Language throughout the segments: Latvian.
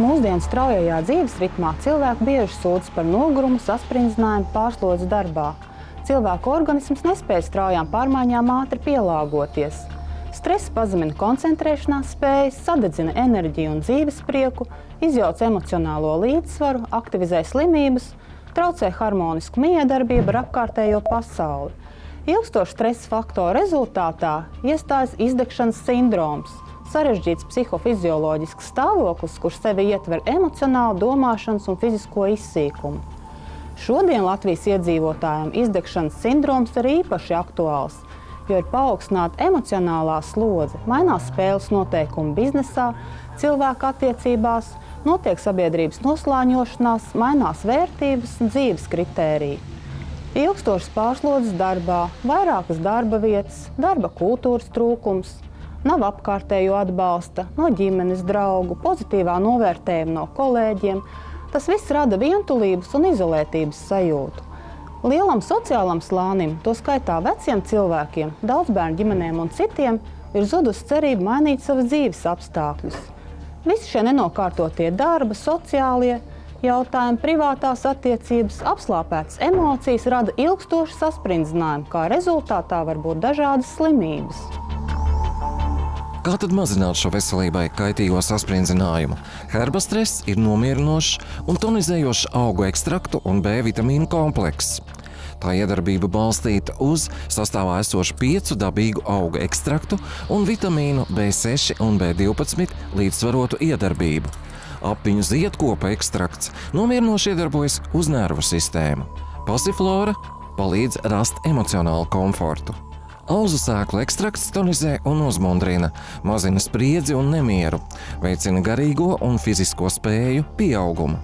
Mūsdienu straujajā dzīves ritmā cilvēki bieži sūdzas par nogurumu, sasprindzinājumu, pārslodzi darbā. Cilvēku organisms nespēj straujām pārmaiņām ātri pielāgoties. Stress pazemina koncentrēšanās spējas, sadedzina enerģiju un dzīves prieku, izjauc emocionālo līdzsvaru, aktivizē slimības, traucē harmonisku miedarbību ar apkārtējo pasauli. Ilgstoša stresa faktora rezultātā iestājas izdegšanas sindroms, sarežģīts psihofizioloģisks stāvoklis, kurš sevi ietver emocionālu, domāšanas un fizisko izsīkumu. Šodien Latvijas iedzīvotājiem izdegšanas sindroms ir īpaši aktuāls, jo ir paaugstināta emocionālā slodze, mainās spēles noteikumi biznesā, cilvēku attiecībās, notiek sabiedrības noslāņošanās, mainās vērtības un dzīves kritēriji. Ilgstošas pārslodzes darbā, vairākas darba vietas, darba kultūras trūkums, nav apkārtējo atbalsta, no ģimenes draugu, pozitīvā novērtējuma no kolēģiem. Tas viss rada vientulības un izolētības sajūtu. Lielam sociālam slānim, to skaitā veciem cilvēkiem, daudzbērnu ģimenēm un citiem, ir zudusi cerība mainīt savas dzīves apstākļus. Visi šie nenokārtotie darba, sociālie jautājumi, privātās attiecības, apslāpētas emocijas rada ilgstošu sasprindzinājumu, kā rezultātā var būt dažādas slimības. Kā tad mazināt šo veselībai kaitīgo sasprindzinājumu? Herbastress ir nomierinošs un tonizējošs augu ekstraktu un B vitamīnu komplekss. Tā iedarbība balstīta uz sastāvā esošu 5 dabīgu augu ekstraktu un vitamīnu B6 un B12 līdzsvarotu iedarbību. Apiņu ziedkopa ekstrakts nomierinoši iedarbojas uz nervu sistēmu. Pasiflora palīdz rast emocionālu komfortu. Auzu sēklu ekstrakts tonizē un uzmundrina, mazina spriedzi un nemieru, veicina garīgo un fizisko spēju pieaugumu.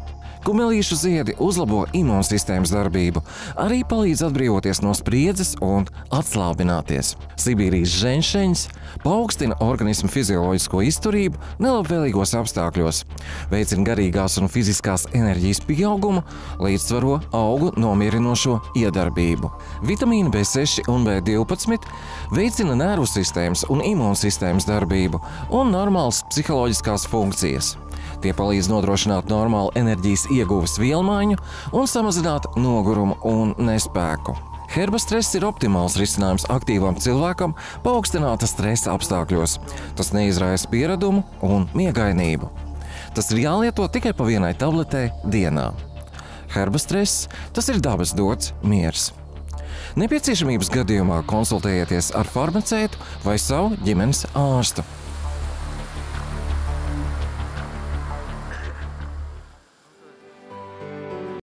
Kumelīšu ziedi uzlabo imūnsistēmas darbību, arī palīdz atbrīvoties no spriedzes un atslābināties. Sibīrijas ženšeņs paaugstina organismu fizioloģisko izturību nelabvēlīgos apstākļos, veicina garīgās un fiziskās enerģijas pieaugumu, līdzsvaro augu nomierinošo iedarbību. Vitamīni B6 un B12 veicina nervu sistēmas un imūnsistēmas darbību un normālas psiholoģiskās funkcijas. Tie palīdz nodrošināt normālu enerģijas ieguves vielmaiņu un samazināt nogurumu un nespēku. Herbastress ir optimāls risinājums aktīvam cilvēkam paaugstināta stresa apstākļos. Tas neizraisa pieradumu un miegainību. Tas ir jālieto tikai pa vienai tabletē dienā. Herbastress – tas ir dabas dots miers. Nepieciešamības gadījumā konsultējieties ar farmaceitu vai savu ģimenes ārstu.